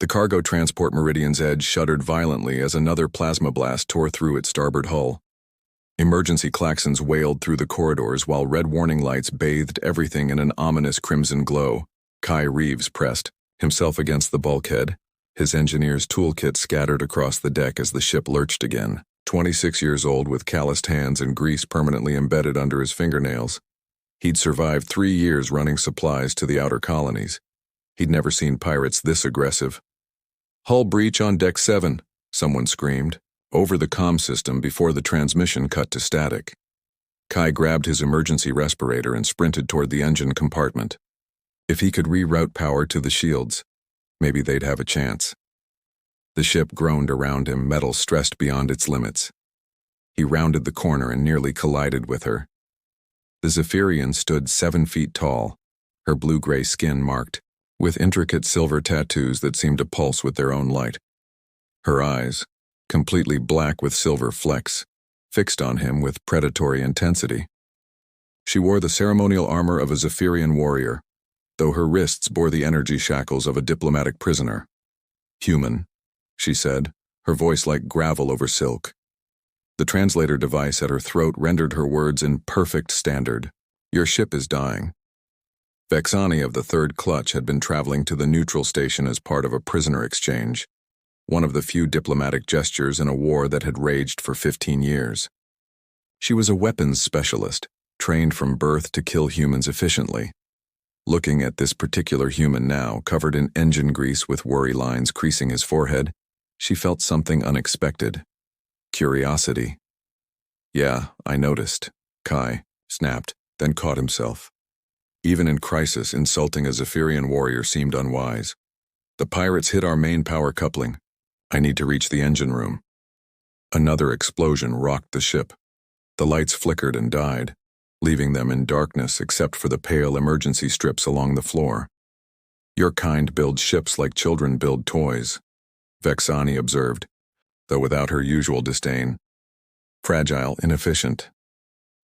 The cargo transport Meridian's edge shuddered violently as another plasma blast tore through its starboard hull. Emergency klaxons wailed through the corridors while red warning lights bathed everything in an ominous crimson glow. Kai Reeves pressed, himself against the bulkhead, his engineer's toolkit scattered across the deck as the ship lurched again. 26 years old with calloused hands and grease permanently embedded under his fingernails. He'd survived 3 years running supplies to the outer colonies. He'd never seen pirates this aggressive. "Hull breach on Deck 7, someone screamed, over the comm system before the transmission cut to static. Kai grabbed his emergency respirator and sprinted toward the engine compartment. If he could reroute power to the shields, maybe they'd have a chance. The ship groaned around him, metal stressed beyond its limits. He rounded the corner and nearly collided with her. The Zephyrian stood 7 feet tall, her blue-gray skin marked, with intricate silver tattoos that seemed to pulse with their own light. Her eyes, completely black with silver flecks, fixed on him with predatory intensity. She wore the ceremonial armor of a Zephyrian warrior, though her wrists bore the energy shackles of a diplomatic prisoner. "Human," she said, her voice like gravel over silk. The translator device at her throat rendered her words in perfect standard. "Your ship is dying." Vexani of the Third Clutch had been traveling to the neutral station as part of a prisoner exchange, one of the few diplomatic gestures in a war that had raged for 15 years. She was a weapons specialist, trained from birth to kill humans efficiently. Looking at this particular human now, covered in engine grease with worry lines creasing his forehead, she felt something unexpected. Curiosity. "Yeah, I noticed," Kai snapped, then caught himself. Even in crisis, insulting a Zephyrian warrior seemed unwise. "The pirates hit our main power coupling. I need to reach the engine room." Another explosion rocked the ship. The lights flickered and died, leaving them in darkness except for the pale emergency strips along the floor. "Your kind builds ships like children build toys," Vexani observed, though without her usual disdain. "Fragile, inefficient.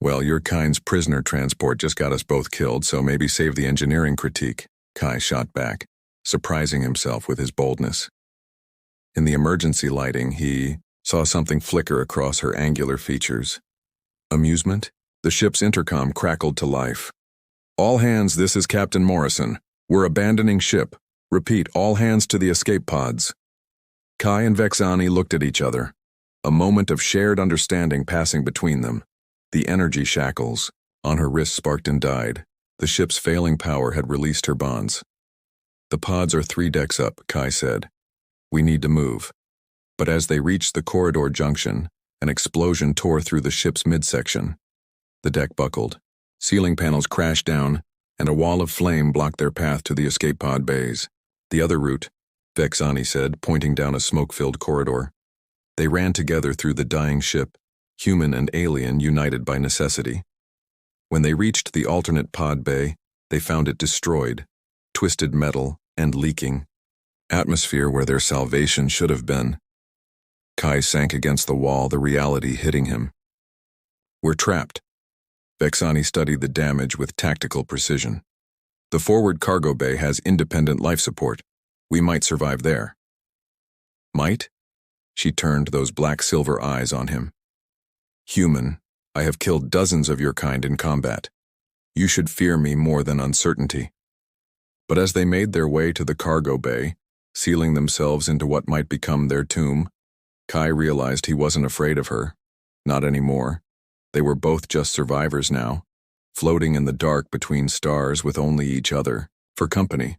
Well, your kind's prisoner transport just got us both killed, so maybe save the engineering critique," Kai shot back, surprising himself with his boldness. In the emergency lighting, he saw something flicker across her angular features. Amusement? The ship's intercom crackled to life. "All hands, this is Captain Morrison. We're abandoning ship. Repeat, all hands to the escape pods." Kai and Vexani looked at each other, a moment of shared understanding passing between them. The energy shackles on her wrists sparked and died. The ship's failing power had released her bonds. "The pods are 3 decks up," Kai said. "We need to move." But as they reached the corridor junction, an explosion tore through the ship's midsection. The deck buckled, ceiling panels crashed down, and a wall of flame blocked their path to the escape pod bays. "The other route," Vexani said, pointing down a smoke-filled corridor. They ran together through the dying ship, human and alien united by necessity. When they reached the alternate pod bay, they found it destroyed, twisted metal and leaking. Atmosphere where their salvation should have been. Kai sank against the wall, the reality hitting him. "We're trapped." Vexani studied the damage with tactical precision. "The forward cargo bay has independent life support. We might survive there." "Might?" She turned those black-silver eyes on him. "Human, I have killed dozens of your kind in combat. You should fear me more than uncertainty." But as they made their way to the cargo bay, sealing themselves into what might become their tomb, Kai realized he wasn't afraid of her. Not anymore. They were both just survivors now, floating in the dark between stars with only each other, for company.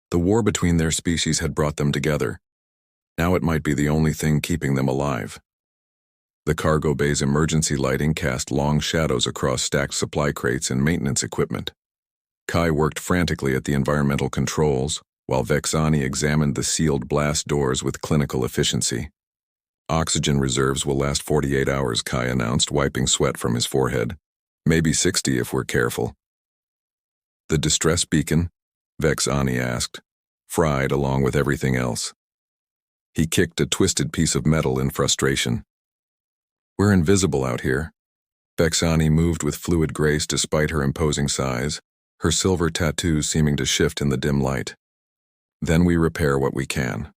The war between their species had brought them together. Now it might be the only thing keeping them alive. The cargo bay's emergency lighting cast long shadows across stacked supply crates and maintenance equipment. Kai worked frantically at the environmental controls, while Vexani examined the sealed blast doors with clinical efficiency. "Oxygen reserves will last 48 hours, Kai announced, wiping sweat from his forehead. "Maybe 60 if we're careful." "The distress beacon?" Vexani asked, fried along with everything else. He kicked a twisted piece of metal in frustration. "We're invisible out here." Vexani moved with fluid grace despite her imposing size, her silver tattoos seeming to shift in the dim light. Then we repair what we can.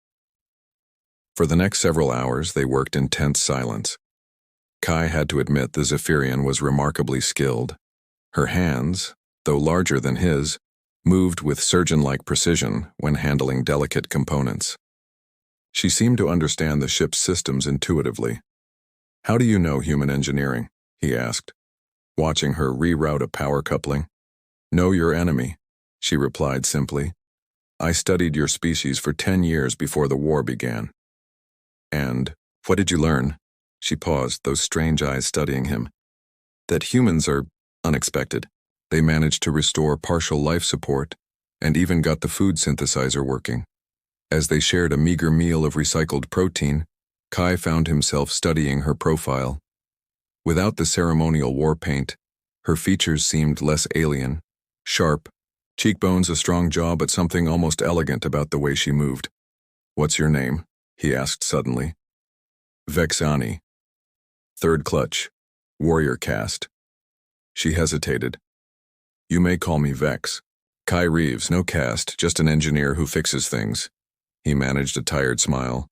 For the next several hours, they worked in tense silence. Kai had to admit the Zephyrian was remarkably skilled. Her hands, though larger than his, moved with surgeon-like precision when handling delicate components. She seemed to understand the ship's systems intuitively. "How do you know human engineering?" he asked, watching her reroute a power coupling. "Know your enemy," she replied simply. "I studied your species for 10 years before the war began." "And what did you learn?" She paused, those strange eyes studying him. "That humans are unexpected. They managed to restore partial life support and even got the food synthesizer working." As they shared a meager meal of recycled protein, Kai found himself studying her profile. Without the ceremonial war paint, her features seemed less alien, sharp, cheekbones a strong jaw but something almost elegant about the way she moved. "What's your name?" he asked suddenly. "Vexani. Third clutch. Warrior caste." She hesitated. "You may call me Vex. Kai Reeves, no caste, just an engineer who fixes things." He managed a tired smile.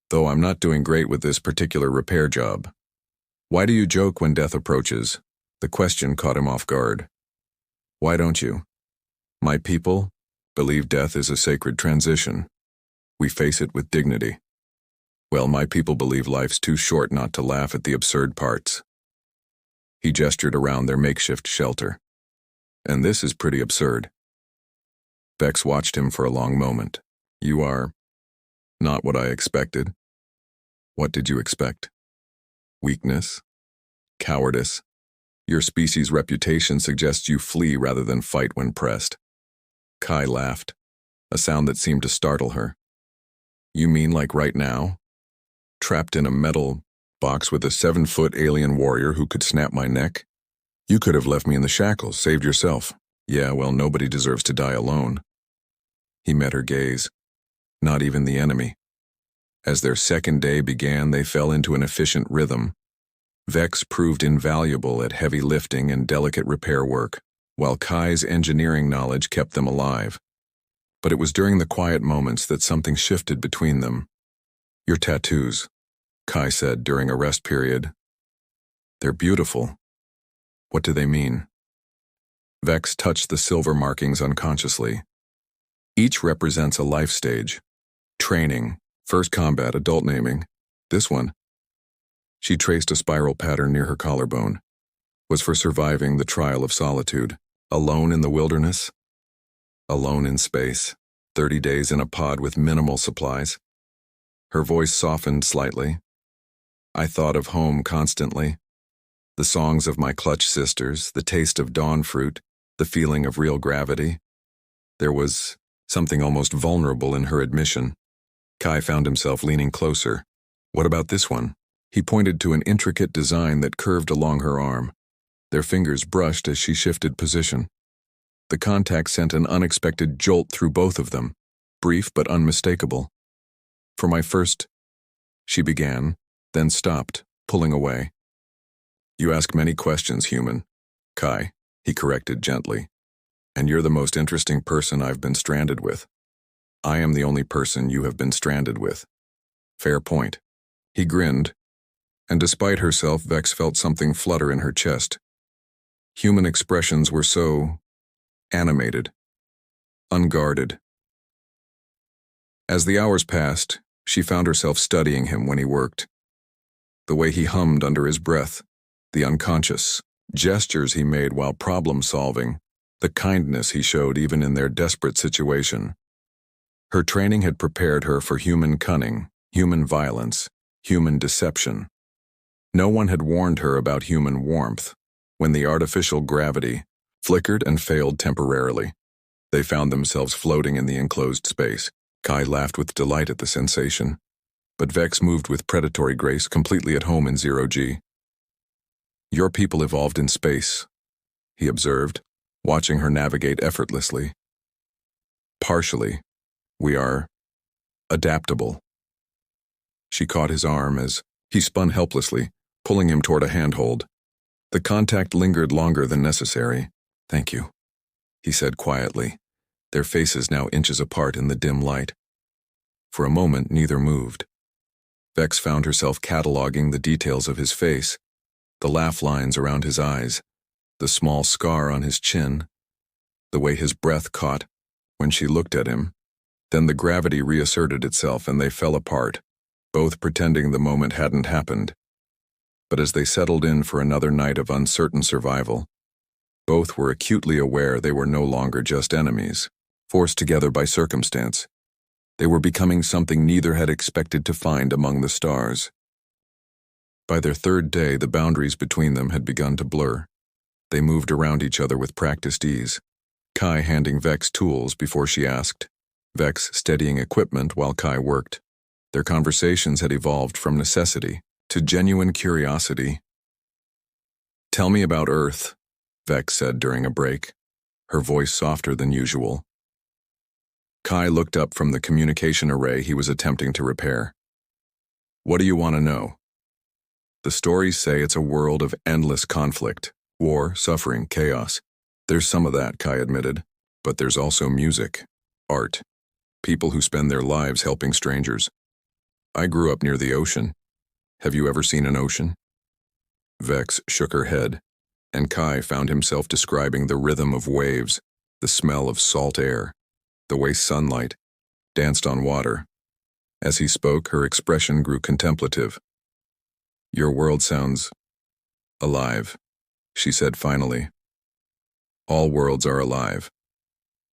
"Though I'm not doing great with this particular repair job." "Why do you joke when death approaches?" The question caught him off guard. "Why don't you?" "My people believe death is a sacred transition. We face it with dignity." "Well, my people believe life's too short not to laugh at the absurd parts." He gestured around their makeshift shelter. "And this is pretty absurd." Vex watched him for a long moment. "You are not what I expected." "What did you expect?" "Weakness? Cowardice? Your species' reputation suggests you flee rather than fight when pressed." Kai laughed, a sound that seemed to startle her. "You mean like right now? Trapped in a metal box with a 7-foot alien warrior who could snap my neck? You could have left me in the shackles, saved yourself." "Yeah, well, nobody deserves to die alone." He met her gaze. Not even the enemy. As their second day began, they fell into an efficient rhythm. Vex proved invaluable at heavy lifting and delicate repair work, while Kai's engineering knowledge kept them alive. But it was during the quiet moments that something shifted between them. "Your tattoos," Kai said during a rest period. "They're beautiful. What do they mean?" Vex touched the silver markings unconsciously. "Each represents a life stage. Training, first combat, adult naming. This one," she traced a spiral pattern near her collarbone, "was for surviving the trial of solitude. Alone in the wilderness. Alone in space. 30 days in a pod with minimal supplies." Her voice softened slightly. "I thought of home constantly. The songs of my clutch sisters, the taste of dawn fruit, the feeling of real gravity." There was something almost vulnerable in her admission. Kai found himself leaning closer. "What about this one?" He pointed to an intricate design that curved along her arm. Their fingers brushed as she shifted position. The contact sent an unexpected jolt through both of them, brief but unmistakable. "For my first," she began, then stopped, pulling away. "You ask many questions, human." "Kai," he corrected gently. "And you're the most interesting person I've been stranded with." "I am the only person you have been stranded with." "Fair point." He grinned, and despite herself, Vex felt something flutter in her chest. Human expressions were so animated, unguarded. As the hours passed, she found herself studying him when he worked. The way he hummed under his breath, the unconscious gestures he made while problem-solving, the kindness he showed even in their desperate situation. Her training had prepared her for human cunning, human violence, human deception. No one had warned her about human warmth. When the artificial gravity flickered and failed temporarily, they found themselves floating in the enclosed space. Kai laughed with delight at the sensation, but Vex moved with predatory grace, completely at home in 0G. "Your people evolved in space," he observed, watching her navigate effortlessly. "Partially, we are adaptable." She caught his arm as he spun helplessly, pulling him toward a handhold. The contact lingered longer than necessary. "Thank you," he said quietly. their faces now inches apart in the dim light. For a moment, neither moved. Vex found herself cataloging the details of his face, the laugh lines around his eyes, the small scar on his chin, the way his breath caught when she looked at him. Then the gravity reasserted itself and they fell apart, both pretending the moment hadn't happened. But as they settled in for another night of uncertain survival, both were acutely aware they were no longer just enemies, forced together by circumstance. They were becoming something neither had expected to find among the stars. By their third day, the boundaries between them had begun to blur. They moved around each other with practiced ease, Kai handing Vex tools before she asked, Vex steadying equipment while Kai worked. Their conversations had evolved from necessity to genuine curiosity. "Tell me about Earth," Vex said during a break, her voice softer than usual. Kai looked up from the communication array he was attempting to repair. "What do you want to know?" "The stories say it's a world of endless conflict, war, suffering, chaos. There's some of that," Kai admitted, "but there's also music, art, people who spend their lives helping strangers. I grew up near the ocean. Have you ever seen an ocean?" Vex shook her head, and Kai found himself describing the rhythm of waves, the smell of salt air, the way sunlight danced on water. As he spoke, her expression grew contemplative. "Your world sounds alive," she said finally. "All worlds are alive.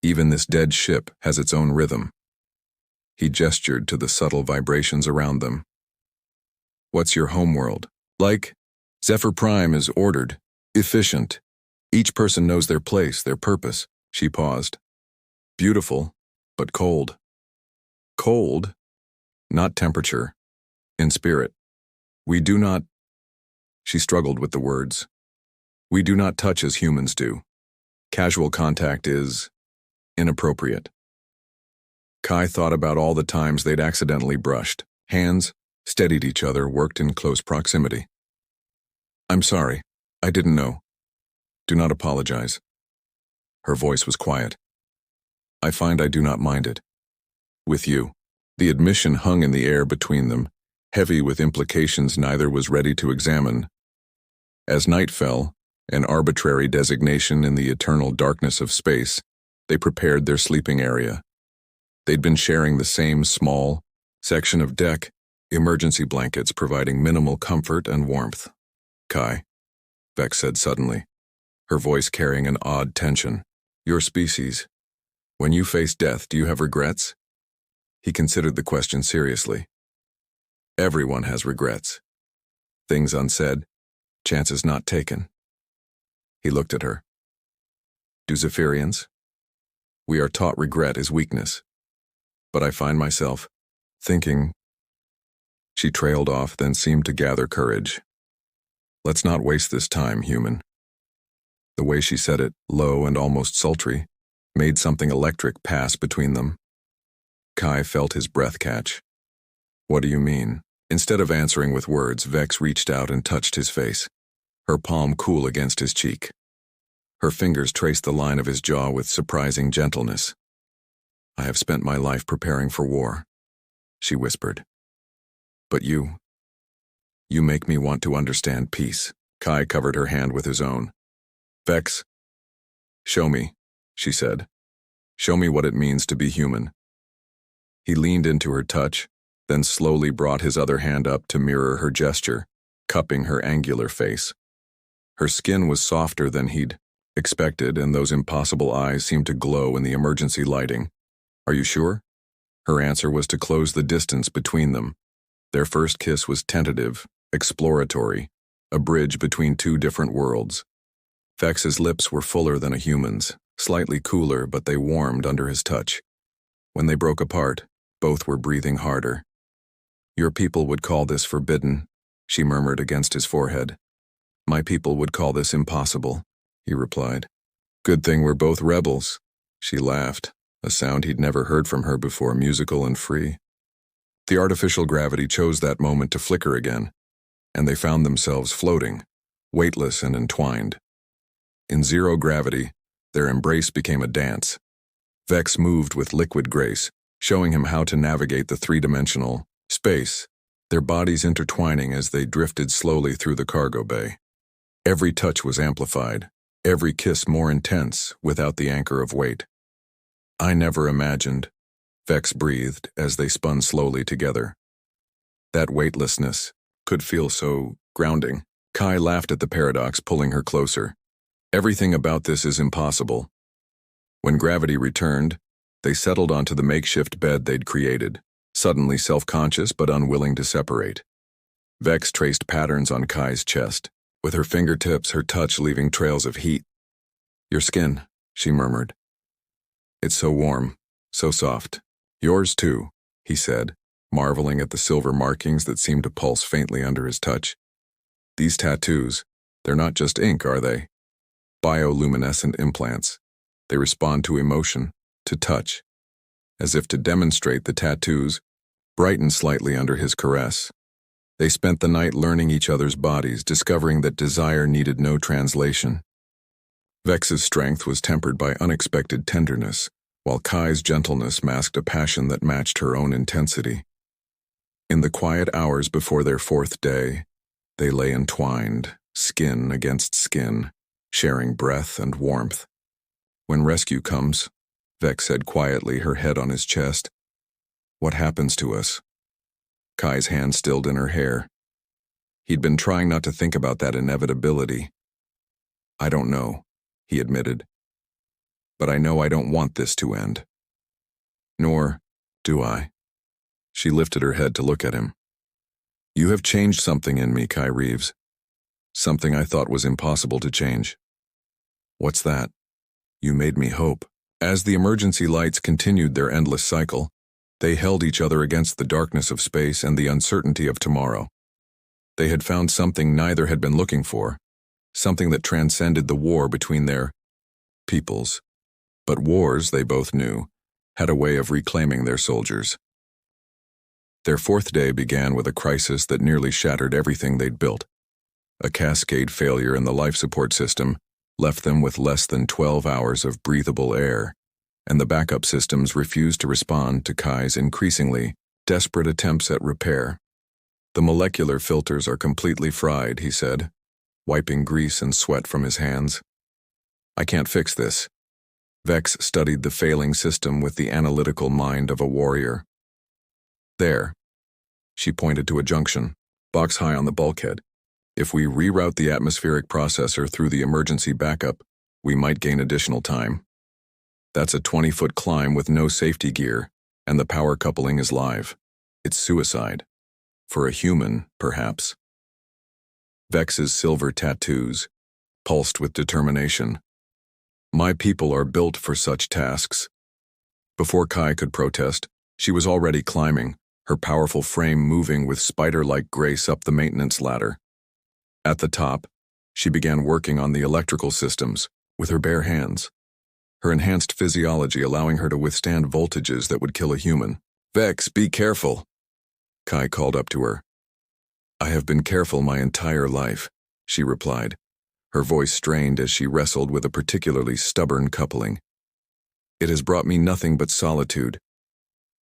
Even this dead ship has its own rhythm." He gestured to the subtle vibrations around them. "What's your homeworld like?" "Zephyr Prime is ordered, efficient. Each person knows their place, their purpose." She paused. "Beautiful, but cold." "Cold? Not temperature. In spirit. We do not..." She struggled with the words. "We do not touch as humans do. Casual contact is inappropriate." Kai thought about all the times they'd accidentally brushed. Hands steadied each other, worked in close proximity. "I'm sorry. I didn't know. Do not apologize." Her voice was quiet. "I find I do not mind it. With you." The admission hung in the air between them, heavy with implications neither was ready to examine. As night fell, an arbitrary designation in the eternal darkness of space, they prepared their sleeping area. They'd been sharing the same small section of deck, emergency blankets providing minimal comfort and warmth. "Kai," Vex said suddenly, her voice carrying an odd tension. "Your species. When you face death, do you have regrets?" He considered the question seriously. "Everyone has regrets. Things unsaid, chances not taken." He looked at her. "Do Zephyrians? We are taught regret is weakness. But I find myself thinking..." She trailed off, then seemed to gather courage. "Let's not waste this time, human." The way she said it, low and almost sultry, made something electric pass between them. Kai felt his breath catch. "What do you mean?" Instead of answering with words, Vex reached out and touched his face, her palm cool against his cheek. Her fingers traced the line of his jaw with surprising gentleness. "I have spent my life preparing for war," she whispered. "But you make me want to understand peace." Kai covered her hand with his own. "Vex, show me," she said. "Show me what it means to be human." He leaned into her touch, then slowly brought his other hand up to mirror her gesture, cupping her angular face. Her skin was softer than he'd expected, and those impossible eyes seemed to glow in the emergency lighting. "Are you sure?" Her answer was to close the distance between them. Their first kiss was tentative, exploratory, a bridge between two different worlds. Vex's lips were fuller than a human's, slightly cooler, but they warmed under his touch. When they broke apart, both were breathing harder. "Your people would call this forbidden," she murmured against his forehead. "My people would call this impossible," he replied. "Good thing we're both rebels," she laughed, a sound he'd never heard from her before, musical and free. The artificial gravity chose that moment to flicker again, and they found themselves floating, weightless and entwined. In zero gravity, their embrace became a dance. Vex moved with liquid grace, showing him how to navigate the three-dimensional space, their bodies intertwining as they drifted slowly through the cargo bay. Every touch was amplified, every kiss more intense without the anchor of weight. I never imagined, Vex breathed as they spun slowly together. That weightlessness could feel so grounding. Kai laughed at the paradox, pulling her closer. Everything about this is impossible. When gravity returned, they settled onto the makeshift bed they'd created, suddenly self-conscious but unwilling to separate. Vex traced patterns on Kai's chest, with her fingertips, her touch leaving trails of heat. "Your skin," she murmured. "It's so warm, so soft. Yours too," he said, marveling at the silver markings that seemed to pulse faintly under his touch. "These tattoos, they're not just ink, are they? Bioluminescent implants. They respond to emotion, to touch." As if to demonstrate, the tattoos brightened slightly under his caress. They spent the night learning each other's bodies, discovering that desire needed no translation. Vex's strength was tempered by unexpected tenderness, while Kai's gentleness masked a passion that matched her own intensity. In the quiet hours before their fourth day, they lay entwined, skin against skin, sharing breath and warmth. "When rescue comes," Vex said quietly, her head on his chest, "what happens to us?" Kai's hand stilled in her hair. He'd been trying not to think about that inevitability. "I don't know," he admitted. "But I know I don't want this to end." "Nor do I." She lifted her head to look at him. "You have changed something in me, Kai Reeves. Something I thought was impossible to change." "What's that?" "You made me hope." As the emergency lights continued their endless cycle, they held each other against the darkness of space and the uncertainty of tomorrow. They had found something neither had been looking for, something that transcended the war between their peoples. But wars, they both knew, had a way of reclaiming their soldiers. Their fourth day began with a crisis that nearly shattered everything they'd built. A cascade failure in the life support system left them with less than 12 hours of breathable air, and the backup systems refused to respond to Kai's increasingly desperate attempts at repair. "The molecular filters are completely fried," he said, wiping grease and sweat from his hands. "I can't fix this." Vex studied the failing system with the analytical mind of a warrior. "There." She pointed to a junction, box high on the bulkhead. "If we reroute the atmospheric processor through the emergency backup, we might gain additional time. That's a 20-foot climb with no safety gear, and the power coupling is live. It's suicide. For a human, perhaps." Vex's silver tattoos pulsed with determination. "My people are built for such tasks." Before Kai could protest, she was already climbing, her powerful frame moving with spider-like grace up the maintenance ladder. At the top, she began working on the electrical systems with her bare hands, her enhanced physiology allowing her to withstand voltages that would kill a human. "Vex, be careful," Kai called up to her. "I have been careful my entire life," she replied, her voice strained as she wrestled with a particularly stubborn coupling. "It has brought me nothing but solitude."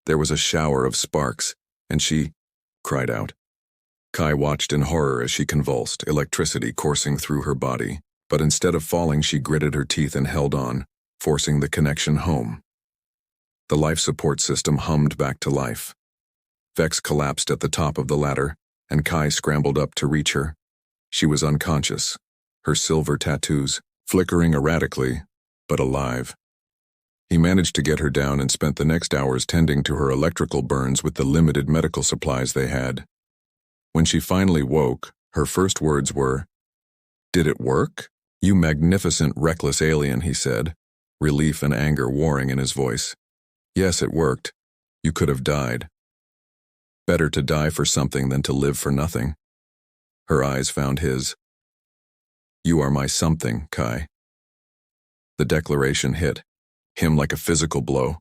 There was a shower of sparks, and she cried out. Kai watched in horror as she convulsed, electricity coursing through her body, but instead of falling, she gritted her teeth and held on, forcing the connection home. The life support system hummed back to life. Vex collapsed at the top of the ladder, and Kai scrambled up to reach her. She was unconscious, her silver tattoos flickering erratically, but alive. He managed to get her down and spent the next hours tending to her electrical burns with the limited medical supplies they had. When she finally woke, her first words were, "Did it work? You magnificent, reckless alien," he said, relief and anger warring in his voice. "Yes, it worked. You could have died. Better to die for something than to live for nothing." Her eyes found his. "You are my something, Kai." The declaration hit him like a physical blow.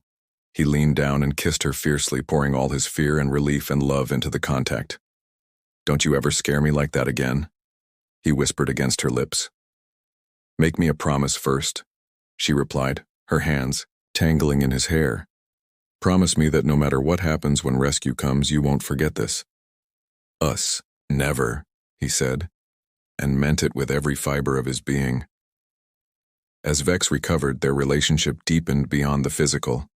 He leaned down and kissed her fiercely, pouring all his fear and relief and love into the contact. "Don't you ever scare me like that again," he whispered against her lips. "Make me a promise first," she replied, her hands tangling in his hair. Promise me that no matter what happens when rescue comes, you won't forget this. Us. Never, he said, and meant it with every fiber of his being. As Vex recovered, their relationship deepened beyond the physical.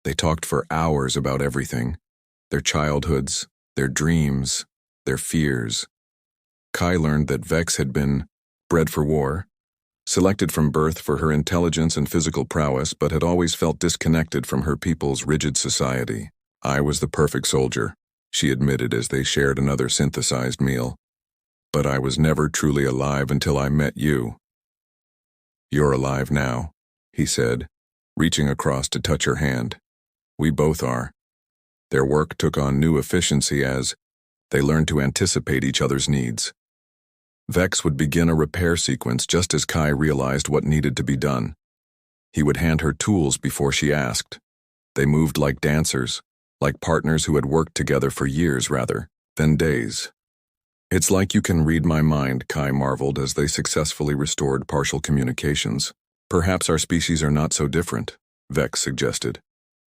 They talked for hours about everything, their childhoods, their dreams, their fears. Kai learned that Vex had been bred for war, selected from birth for her intelligence and physical prowess, but had always felt disconnected from her people's rigid society. I was the perfect soldier, she admitted as they shared another synthesized meal. But I was never truly alive until I met you. You're alive now, he said, reaching across to touch her hand. We both are. Their work took on new efficiency as they learned to anticipate each other's needs. Vex would begin a repair sequence just as Kai realized what needed to be done. He would hand her tools before she asked. They moved like dancers, like partners who had worked together for years rather than days. It's like you can read my mind, Kai marveled as they successfully restored partial communications. Perhaps our species are not so different, Vex suggested.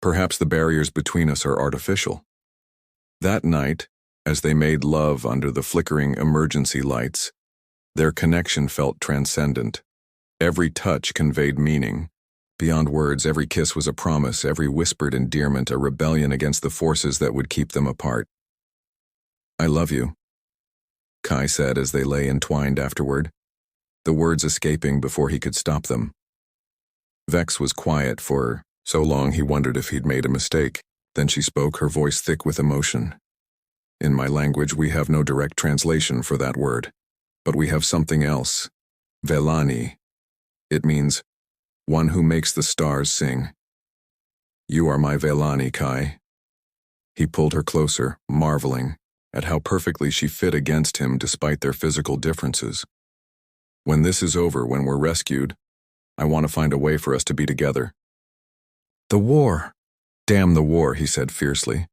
Perhaps the barriers between us are artificial. That night, as they made love under the flickering emergency lights, their connection felt transcendent. Every touch conveyed meaning. Beyond words, every kiss was a promise, every whispered endearment a rebellion against the forces that would keep them apart. I love you, Kai said as they lay entwined afterward, the words escaping before he could stop them. Vex was quiet for so long he wondered if he'd made a mistake. Then she spoke, her voice thick with emotion. In my language, we have no direct translation for that word, but we have something else. Velani. It means one who makes the stars sing. You are my Velani, Kai. He pulled her closer, marveling at how perfectly she fit against him despite their physical differences. When this is over, when we're rescued, I want to find a way for us to be together. The war. Damn the war, he said fiercely.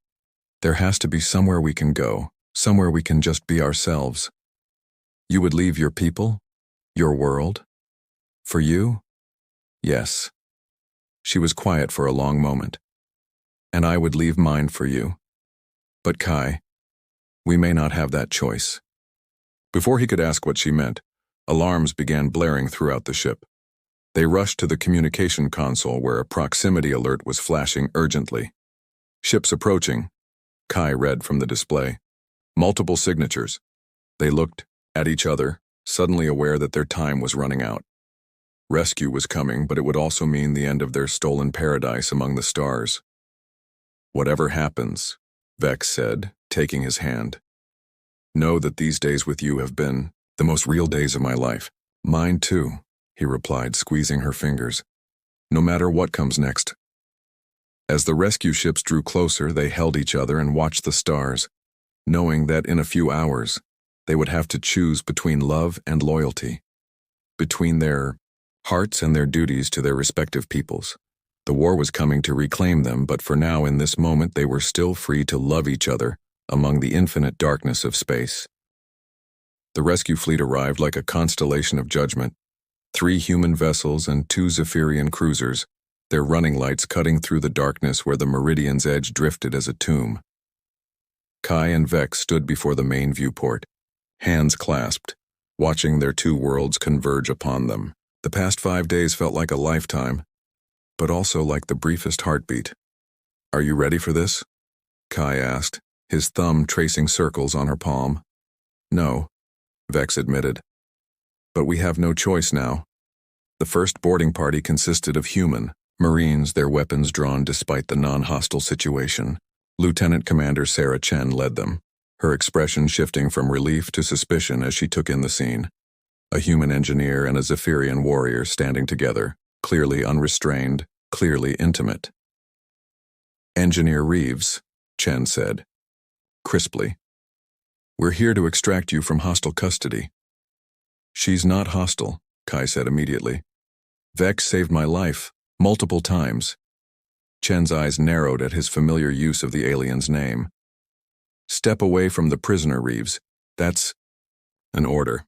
There has to be somewhere we can go, somewhere we can just be ourselves. You would leave your people? Your world? For you? Yes. She was quiet for a long moment. And I would leave mine for you. But Kai, we may not have that choice. Before he could ask what she meant, alarms began blaring throughout the ship. They rushed to the communication console where a proximity alert was flashing urgently. Ships approaching, Kai read from the display. Multiple signatures. They looked at each other, suddenly aware that their time was running out. Rescue was coming, but it would also mean the end of their stolen paradise among the stars. Whatever happens, Vex said, taking his hand. Know that these days with you have been the most real days of my life. Mine too, he replied, squeezing her fingers. No matter what comes next. As the rescue ships drew closer, they held each other and watched the stars, knowing that in a few hours, they would have to choose between love and loyalty, between their hearts and their duties to their respective peoples. The war was coming to reclaim them, but for now, in this moment, they were still free to love each other among the infinite darkness of space. The rescue fleet arrived like a constellation of judgment. 3 human vessels and 2 Zephyrian cruisers, their running lights cutting through the darkness where the Meridian's edge drifted as a tomb. Kai and Vex stood before the main viewport, hands clasped, watching their 2 worlds converge upon them. The past 5 days felt like a lifetime, but also like the briefest heartbeat. Are you ready for this? Kai asked, his thumb tracing circles on her palm. No, Vex admitted. But we have no choice now. The first boarding party consisted of human Marines, their weapons drawn despite the non-hostile situation. Lieutenant Commander Sarah Chen led them, her expression shifting from relief to suspicion as she took in the scene. A human engineer and a Zephyrian warrior standing together, clearly unrestrained, clearly intimate. Engineer Reeves, Chen said, crisply. We're here to extract you from hostile custody. She's not hostile, Kai said immediately. Vex saved my life, multiple times. Chen's eyes narrowed at his familiar use of the alien's name. Step away from the prisoner, Reeves. That's an order.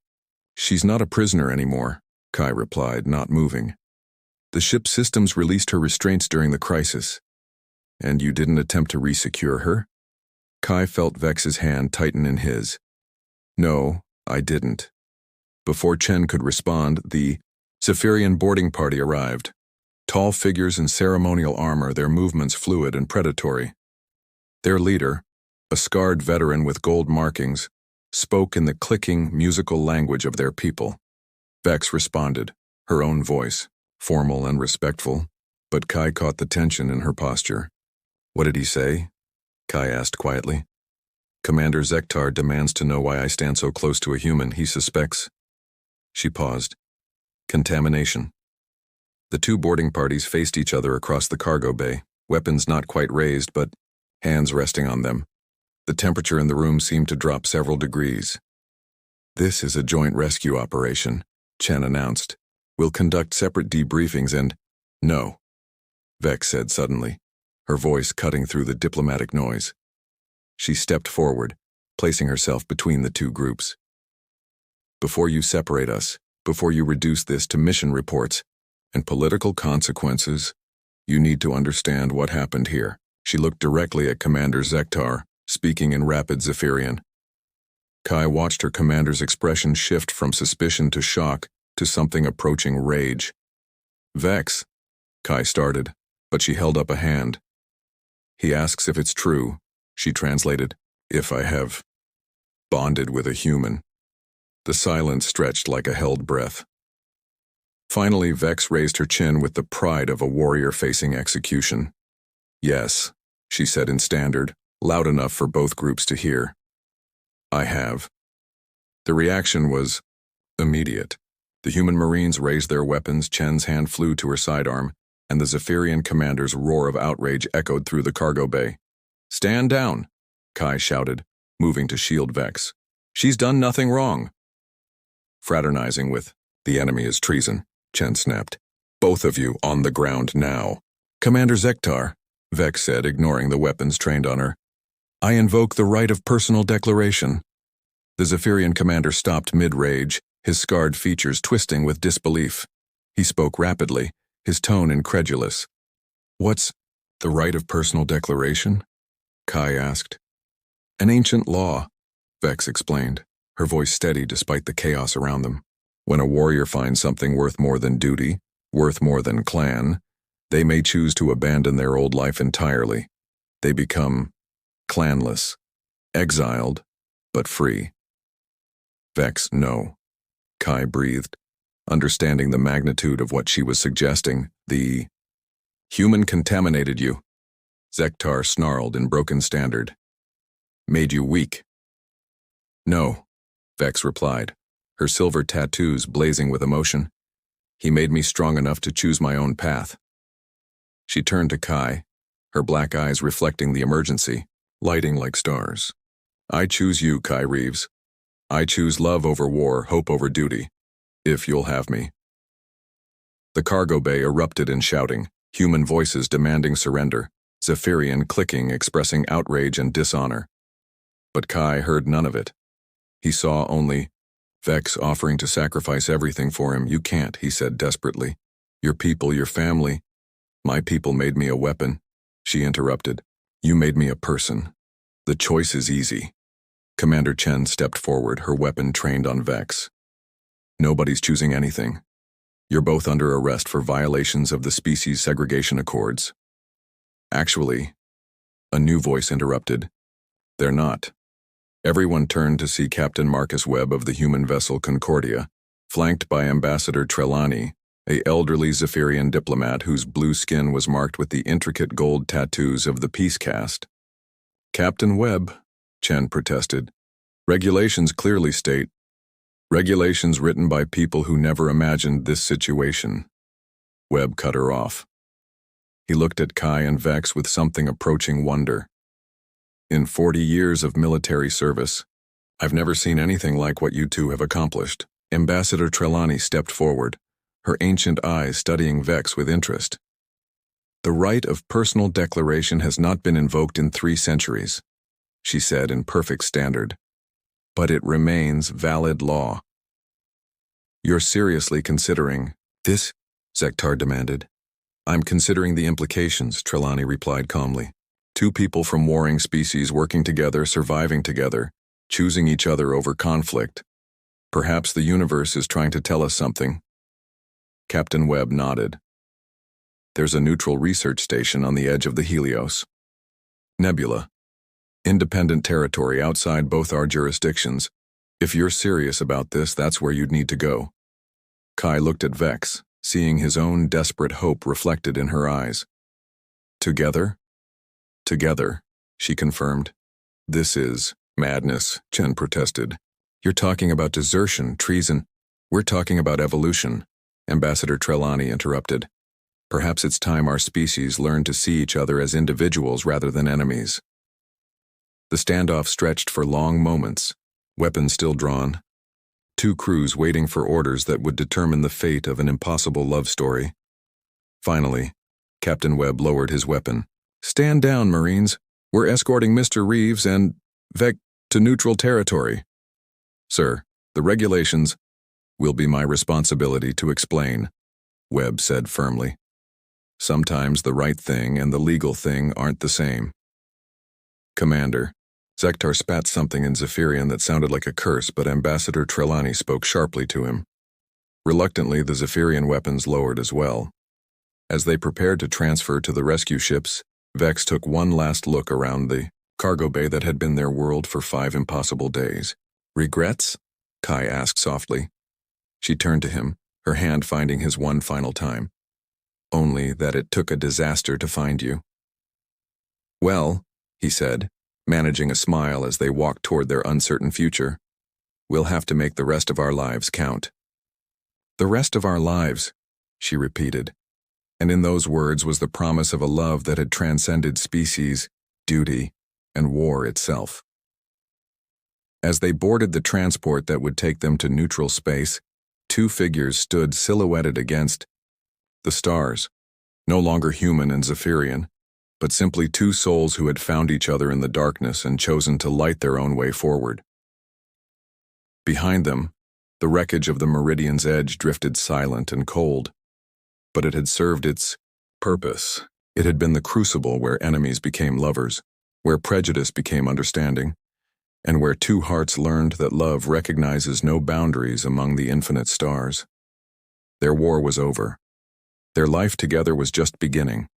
She's not a prisoner anymore, Kai replied, not moving. The ship's systems released her restraints during the crisis. And you didn't attempt to resecure her? Kai felt Vex's hand tighten in his. No, I didn't. Before Chen could respond, the Zephyrian boarding party arrived. Tall figures in ceremonial armor, their movements fluid and predatory. Their leader, a scarred veteran with gold markings, spoke in the clicking, musical language of their people. Vex responded, her own voice, formal and respectful, but Kai caught the tension in her posture. What did he say? Kai asked quietly. Commander Zektar demands to know why I stand so close to a human he suspects. She paused. Contamination. The two boarding parties faced each other across the cargo bay, weapons not quite raised but hands resting on them. The temperature in the room seemed to drop several degrees. This is a joint rescue operation, Chen announced. We'll conduct separate debriefings and… No, Vex said suddenly, her voice cutting through the diplomatic noise. She stepped forward, placing herself between the two groups. Before you separate us, before you reduce this to mission reports and political consequences, you need to understand what happened here. She looked directly at Commander Zektar, speaking in rapid Zephyrian. Kai watched her commander's expression shift from suspicion to shock to something approaching rage. Vex, Kai started, but she held up a hand. He asks if it's true, she translated, if I have bonded with a human. The silence stretched like a held breath. Finally, Vex raised her chin with the pride of a warrior facing execution. Yes, she said in standard, loud enough for both groups to hear. I have. The reaction was immediate. The human Marines raised their weapons, Chen's hand flew to her sidearm, and the Zephyrian commander's roar of outrage echoed through the cargo bay. Stand down, Kai shouted, moving to shield Vex. She's done nothing wrong. Fraternizing with the enemy is treason, Chen snapped. Both of you on the ground now. Commander Zektar, Vex said, ignoring the weapons trained on her. I invoke the right of personal declaration. The Zephyrian commander stopped mid-rage, his scarred features twisting with disbelief. He spoke rapidly, his tone incredulous. What's the right of personal declaration? Kai asked. An ancient law, Vex explained, her voice steady despite the chaos around them. When a warrior finds something worth more than duty, worth more than clan, they may choose to abandon their old life entirely. They become clanless, exiled, but free. Vex, no. Kai breathed, understanding the magnitude of what she was suggesting. The human contaminated you, Zektar snarled in broken standard. Made you weak. No, Vex replied, her silver tattoos blazing with emotion. He made me strong enough to choose my own path. She turned to Kai, her black eyes reflecting the emergency, lighting like stars. I choose you, Kai Reeves. I choose love over war, hope over duty, if you'll have me. The cargo bay erupted in shouting, human voices demanding surrender, Zephyrian clicking expressing outrage and dishonor. But Kai heard none of it. He saw only Vex offering to sacrifice everything for him. You can't, he said desperately. Your people, your family. My people made me a weapon. She interrupted. You made me a person. The choice is easy. Commander Chen stepped forward, her weapon trained on Vex. Nobody's choosing anything. You're both under arrest for violations of the species segregation accords. Actually, a new voice interrupted. They're not. Everyone turned to see Captain Marcus Webb of the human vessel Concordia, flanked by Ambassador Trelawney, an elderly Zephyrian diplomat whose blue skin was marked with the intricate gold tattoos of the peace caste. Captain Webb, Chen protested. Regulations clearly state, regulations written by people who never imagined this situation. Webb cut her off. He looked at Kai and Vex with something approaching wonder. In 40 years of military service, I've never seen anything like what you two have accomplished. Ambassador Trelawney stepped forward, her ancient eyes studying Vex with interest. The right of personal declaration has not been invoked in 3 centuries, she said in perfect standard. But it remains valid law. You're seriously considering this? Zektar demanded. I'm considering the implications, Trelawney replied calmly. Two people from warring species working together, surviving together, choosing each other over conflict. Perhaps the universe is trying to tell us something. Captain Webb nodded. There's a neutral research station on the edge of the Helios. Nebula. Independent territory outside both our jurisdictions. If you're serious about this, that's where you'd need to go. Kai looked at Vex, seeing his own desperate hope reflected in her eyes. Together? Together, she confirmed. This is madness, Chen protested. You're talking about desertion, treason. We're talking about evolution, Ambassador Trelawney interrupted. Perhaps it's time our species learned to see each other as individuals rather than enemies. The standoff stretched for long moments, weapons still drawn. Two crews waiting for orders that would determine the fate of an impossible love story. Finally, Captain Webb lowered his weapon. Stand down, Marines. We're escorting Mr. Reeves and Vec to neutral territory. Sir, the regulations will be my responsibility to explain, Webb said firmly. Sometimes the right thing and the legal thing aren't the same. Commander, Zektar spat something in Zephyrian that sounded like a curse, but Ambassador Trelawney spoke sharply to him. Reluctantly, the Zephyrian weapons lowered as well. As they prepared to transfer to the rescue ships, Vex took one last look around the cargo bay that had been their world for 5 impossible days. Regrets? Kai asked softly. She turned to him, her hand finding his one final time. Only that it took a disaster to find you. Well, he said, managing a smile as they walked toward their uncertain future. We'll have to make the rest of our lives count. The rest of our lives, she repeated. And in those words was the promise of a love that had transcended species, duty, and war itself. As they boarded the transport that would take them to neutral space, two figures stood silhouetted against the stars, no longer human and Zephyrian, but simply two souls who had found each other in the darkness and chosen to light their own way forward. Behind them, the wreckage of the Meridian's edge drifted silent and cold, but it had served its purpose. It had been the crucible where enemies became lovers, where prejudice became understanding, and where two hearts learned that love recognizes no boundaries among the infinite stars. Their war was over. Their life together was just beginning.